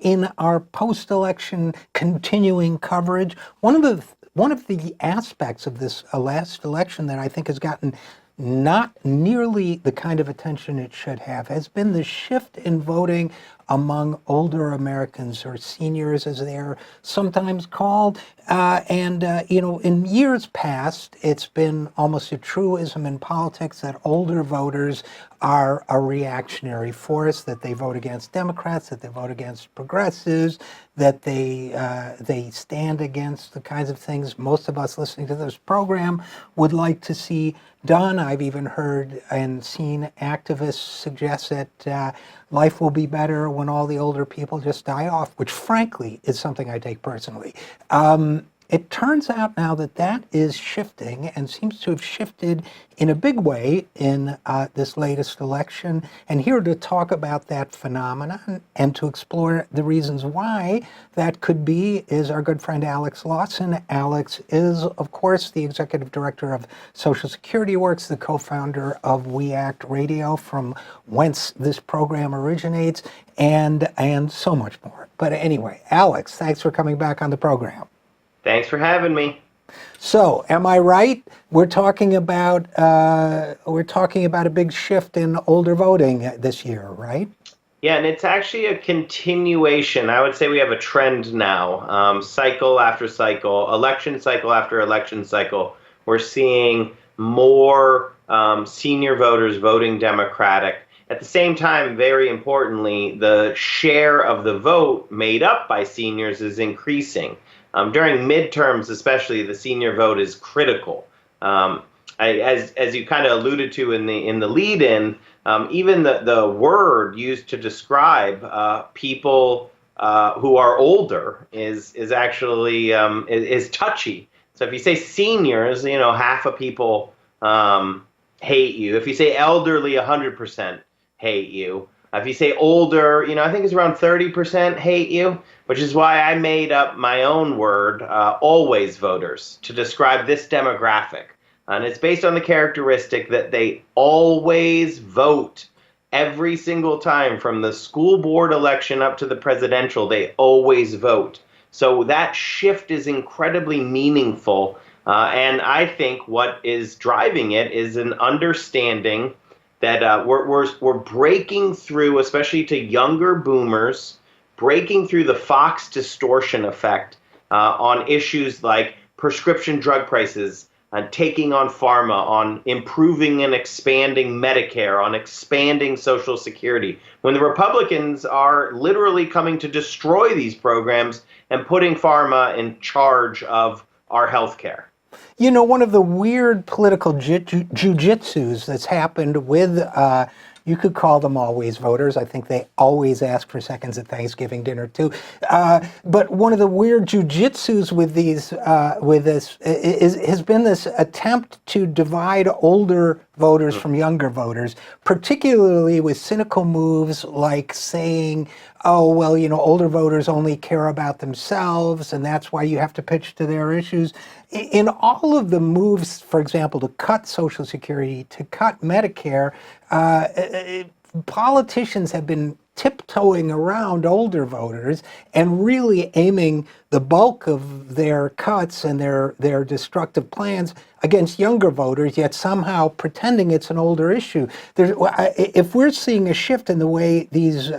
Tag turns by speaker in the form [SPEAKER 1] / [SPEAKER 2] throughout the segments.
[SPEAKER 1] in our post-election continuing coverage. One of the aspects of this last election that I think has gotten not nearly the kind of attention it should have has been the shift in voting among older Americans, or seniors as they're sometimes called. In years past, it's been almost a truism in politics that older voters are a reactionary force, that they vote against Democrats, that they vote against progressives, that they stand against the kinds of things most of us listening to this program would like to see done. I've even heard and seen activists suggest that life will be better when all the older people just die off, which frankly is something I take personally. It turns out now that that is shifting, and seems to have shifted in a big way in this latest election. And here to talk about that phenomenon and to explore the reasons why that could be is our good friend Alex Lawson. Alex is, of course, the executive director of Social Security Works, the co-founder of We Act Radio, from whence this program originates, and so much more. But anyway, Alex, thanks for coming back on the program.
[SPEAKER 2] Thanks for having me.
[SPEAKER 1] So, am I right? We're talking about a big shift in older voting this year, right?
[SPEAKER 2] Yeah, and it's actually a continuation. I would say we have a trend now, cycle after cycle, election cycle after election cycle. We're seeing more senior voters voting Democratic. At the same time, very importantly, the share of the vote made up by seniors is increasing. During midterms, especially, the senior vote is critical. As you kind of alluded to in the lead-in, even the word used to describe people who are older is actually is touchy. So if you say seniors, half of people hate you. If you say elderly, 100% hate you. If you say older, I think it's around 30% hate you, which is why I made up my own word, always voters, to describe this demographic. And it's based on the characteristic that they always vote every single time, from the school board election up to the presidential. They always vote. So that shift is incredibly meaningful. And I think what is driving it is an understanding that we're breaking through, especially to younger boomers, breaking through the Fox distortion effect on issues like prescription drug prices, on taking on pharma, on improving and expanding Medicare, on expanding Social Security, when the Republicans are literally coming to destroy these programs and putting pharma in charge of our health care.
[SPEAKER 1] One of the weird political jujitsus that's happened with, you could call them always voters. I think they always ask for seconds at Thanksgiving dinner too. But one of the weird jujitsus with this has been this attempt to divide older voters from younger voters, particularly with cynical moves like saying, oh, well, older voters only care about themselves, and that's why you have to pitch to their issues. In all of the moves, for example, to cut Social Security, to cut Medicare, politicians have been tiptoeing around older voters and really aiming the bulk of their cuts and their destructive plans against younger voters, yet somehow pretending it's an older issue. If we're seeing a shift in the way these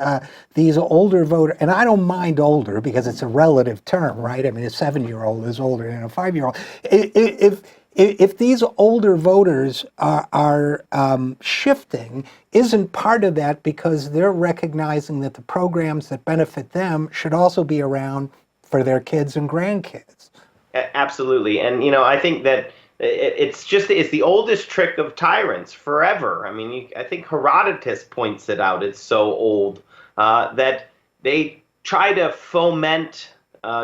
[SPEAKER 1] older voters, and I don't mind older because it's a relative term, right? I mean, a 7-year-old is older than a 5-year-old. If these older voters are shifting, isn't part of that because they're recognizing that the programs that benefit them should also be around for their kids and grandkids?
[SPEAKER 2] Absolutely. And, I think that it's the oldest trick of tyrants forever. I mean, I think Herodotus points it out. It's so old that they try to foment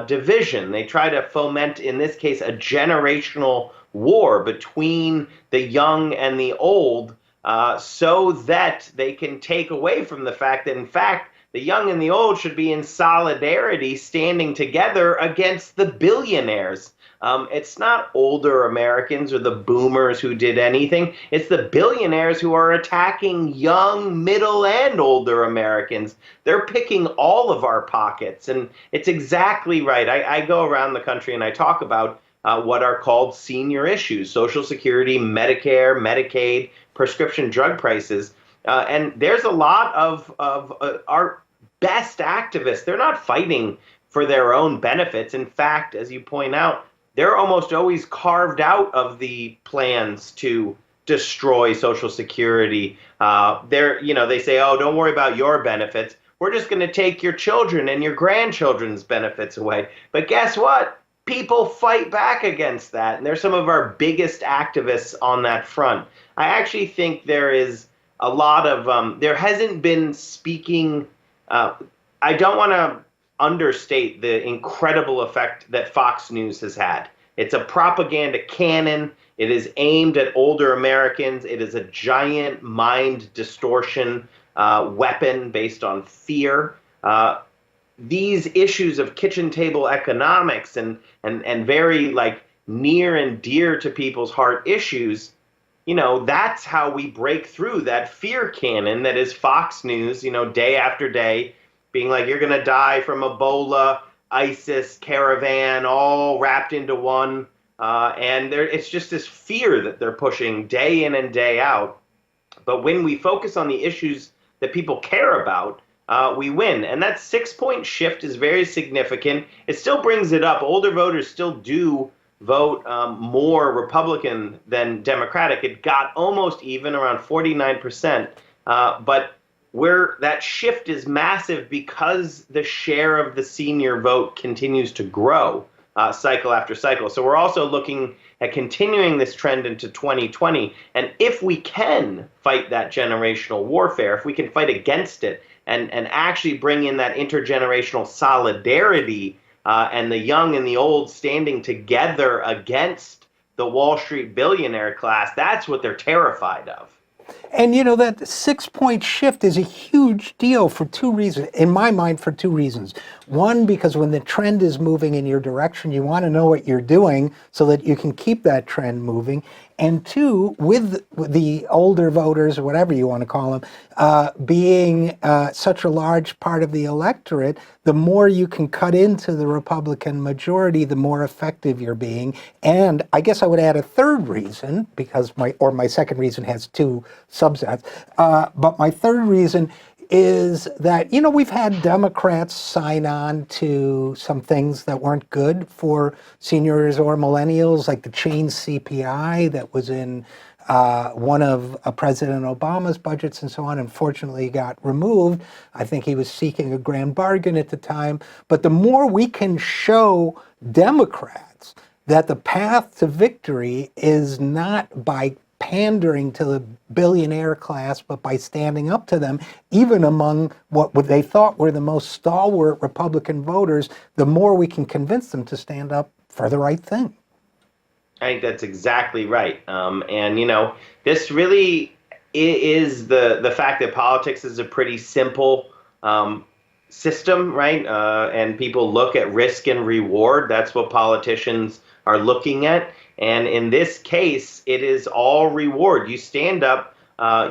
[SPEAKER 2] division. They try to foment, in this case, a generational war between the young and the old, so that they can take away from the fact that, in fact, the young and the old should be in solidarity, standing together against the billionaires. It's not older Americans or the boomers who did anything. It's the billionaires who are attacking young, middle, and older Americans. They're picking all of our pockets. And it's exactly right. I go around the country and I talk about what are called senior issues: Social Security, Medicare, Medicaid, prescription drug prices. And there's a lot of our best activists. They're not fighting for their own benefits. In fact, as you point out, they're almost always carved out of the plans to destroy Social Security. They say, "Oh, don't worry about your benefits. We're just going to take your children and your grandchildren's benefits away." But guess what? People fight back against that, and they're some of our biggest activists on that front. I actually think there is a lot of there hasn't been speaking. I don't want to understate the incredible effect that Fox News has had. It's a propaganda cannon. It is aimed at older Americans. It is a giant mind distortion weapon based on fear. These issues of kitchen table economics and very like near and dear to people's heart issues, that's how we break through that fear cannon that is Fox News, day after day, being like, you're going to die from Ebola, ISIS, caravan, all wrapped into one. And it's just this fear that they're pushing day in and day out. But when we focus on the issues that people care about, we win. And that 6-point shift is very significant. It still brings it up. Older voters still do vote more Republican than Democratic. It got almost even, around 49%. But where that shift is massive because the share of the senior vote continues to grow cycle after cycle. So we're also looking at continuing this trend into 2020. And if we can fight that generational warfare, if we can fight against it and actually bring in that intergenerational solidarity, and the young and the old standing together against the Wall Street billionaire class, that's what they're terrified of.
[SPEAKER 1] And that 6-point shift is a huge deal for two reasons, in my mind, for two reasons. One, because when the trend is moving in your direction, you want to know what you're doing so that you can keep that trend moving. And two, with the older voters, or whatever you want to call them, being such a large part of the electorate, the more you can cut into the Republican majority, the more effective you're being. And I guess I would add a third reason, because my second reason has two subsets. But my third reason is that, we've had Democrats sign on to some things that weren't good for seniors or millennials, like the change CPI that was in one of President Obama's budgets and so on, unfortunately got removed. I think he was seeking a grand bargain at the time. But the more we can show Democrats that the path to victory is not by pandering to the billionaire class, but by standing up to them, even among what they thought were the most stalwart Republican voters, the more we can convince them to stand up for the right thing.
[SPEAKER 2] I think that's exactly right. This really is the fact that politics is a pretty simple system, right? And people look at risk and reward. That's what politicians are looking at. And in this case, it is all reward. You stand up,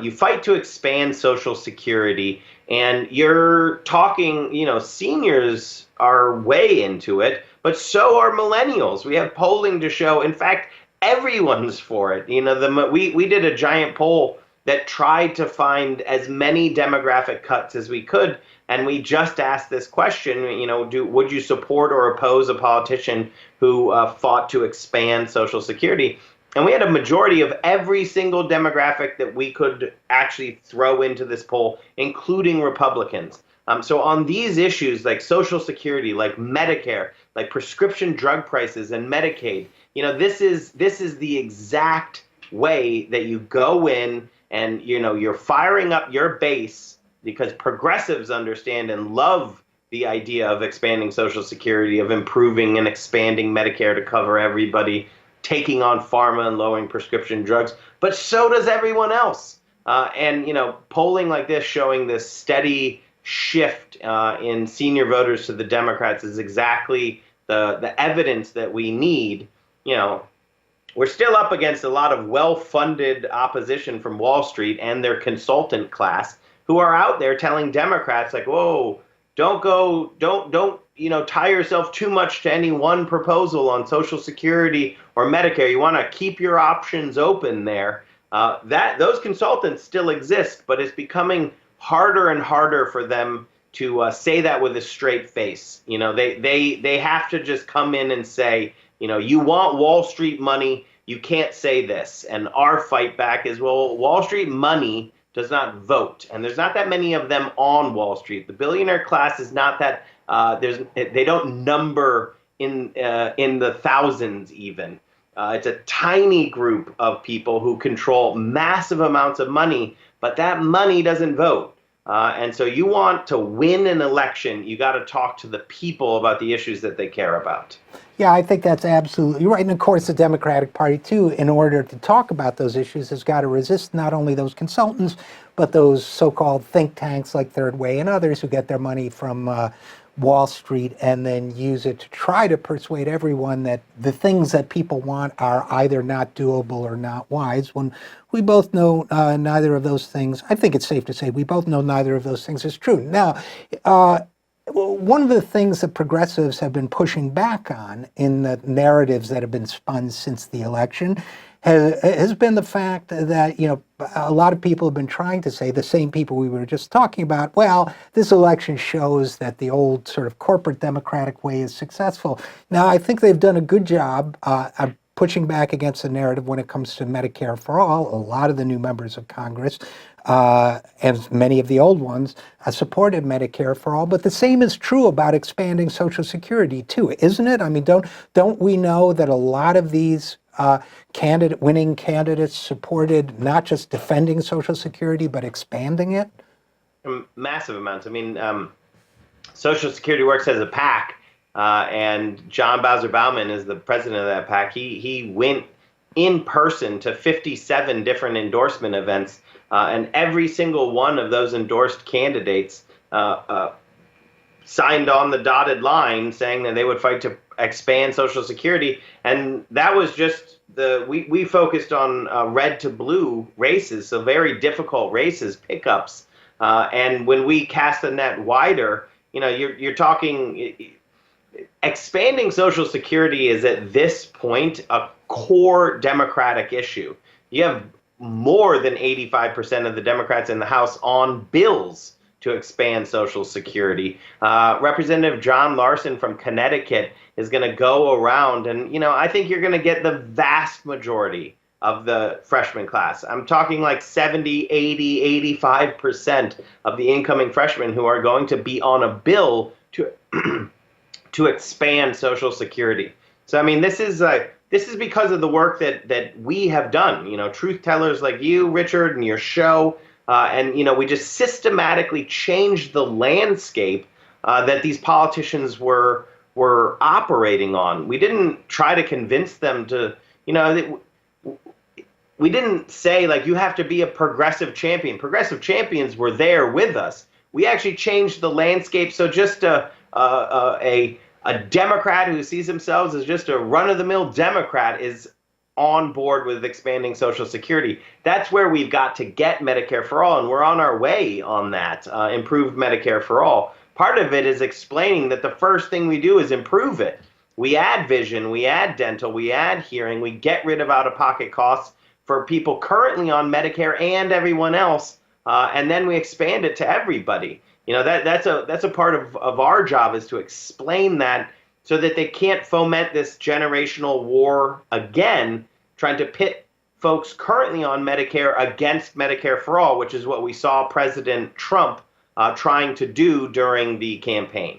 [SPEAKER 2] you fight to expand Social Security, and you're talking, seniors are way into it, but so are millennials. We have polling to show, in fact, everyone's for it. We did a giant poll that tried to find as many demographic cuts as we could. And we just asked this question, would you support or oppose a politician who fought to expand Social Security? And we had a majority of every single demographic that we could actually throw into this poll, including Republicans. So on these issues like Social Security, like Medicare, like prescription drug prices and Medicaid, this is the exact way that you go in and, you're firing up your base, because progressives understand and love the idea of expanding Social Security, of improving and expanding Medicare to cover everybody, taking on pharma and lowering prescription drugs. But so does everyone else. And polling like this showing this steady shift in senior voters to the Democrats is exactly the evidence that we need. You know, we're still up against a lot of well-funded opposition from Wall Street and their consultant class who are out there telling Democrats like, whoa, don't tie yourself too much to any one proposal on Social Security or Medicare. You want to keep your options open there. Those consultants still exist, but it's becoming harder and harder for them to say that with a straight face. They have to just come in and say, you want Wall Street money, you can't say this. And our fight back is, well, Wall Street money does not vote, and there's not that many of them on Wall Street. The billionaire class is not that they don't number in the thousands even. It's a tiny group of people who control massive amounts of money, but that money doesn't vote. And so you want to win an election, you got to talk to the people about the issues that they care about.
[SPEAKER 1] Yeah, I think that's absolutely right. And of course, the Democratic Party, too, in order to talk about those issues, has got to resist not only those consultants, but those so-called think tanks like Third Way and others who get their money from Wall Street and then use it to try to persuade everyone that the things that people want are either not doable or not wise, when we both know neither of those things. I think it's safe to say we both know neither of those things is true. Now, one of the things that progressives have been pushing back on in the narratives that have been spun since the election has been the fact that, a lot of people have been trying to say, the same people we were just talking about, well, this election shows that the old sort of corporate Democratic way is successful. Now, I think they've done a good job of pushing back against the narrative when it comes to Medicare for all. A lot of the new members of Congress and many of the old ones supported Medicare for all, but the same is true about expanding Social Security too, isn't it? I mean, don't we know that a lot of these winning candidates supported not just defending Social Security, but expanding it?
[SPEAKER 2] Massive amounts. I mean, Social Security works as a PAC, and John Bowser Bauman is the president of that PAC. He went in person to 57 different endorsement events, and every single one of those endorsed candidates signed on the dotted line saying that they would fight to expand Social Security. And that was just we focused on red to blue races, so very difficult races, pickups. And when we cast the net wider, you're talking expanding Social Security is at this point a core Democratic issue. You have more than 85% of the Democrats in the House on bills to expand Social Security. Representative John Lawson from Connecticut is going to go around, and I think you're going to get the vast majority of the freshman class. I'm talking like 70, 80, 85% of the incoming freshmen who are going to be on a bill to to expand Social Security. So I mean, this is because of the work that we have done. Truth tellers like you, Richard, and your show. And we just systematically changed the landscape that these politicians were operating on. We didn't try to convince them to, we didn't say like you have to be a progressive champion. Progressive champions were there with us. We actually changed the landscape. So just a Democrat who sees themselves as just a run-of-the-mill Democrat is on board with expanding Social Security. That's where we've got to get Medicare for all, and we're on our way on that, improved Medicare for all. Part of it is explaining that the first thing we do is improve it. We add vision, we add dental, we add hearing, we get rid of out-of-pocket costs for people currently on Medicare and everyone else, and then we expand it to everybody. That's a part of our job, is to explain that so that they can't foment this generational war again, trying to pit folks currently on Medicare against Medicare for all, which is what we saw President Trump trying to do during the campaign.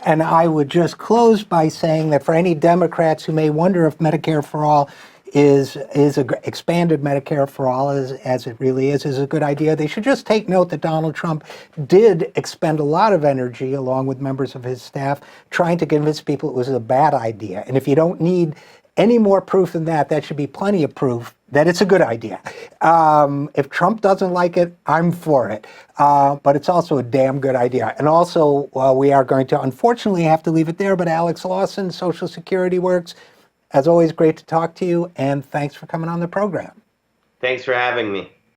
[SPEAKER 1] And I would just close by saying that for any Democrats who may wonder if Medicare for all is expanded Medicare for all, as it really is a good idea, they should just take note that Donald Trump did expend a lot of energy, along with members of his staff, trying to convince people it was a bad idea. And if you don't need any more proof than that, that should be plenty of proof that it's a good idea. If Trump doesn't like it, I'm for it. But it's also a damn good idea. And also, we are going to unfortunately have to leave it there. But Alex Lawson, Social Security Works, as always, great to talk to you. And thanks for coming on the program.
[SPEAKER 2] Thanks for having me.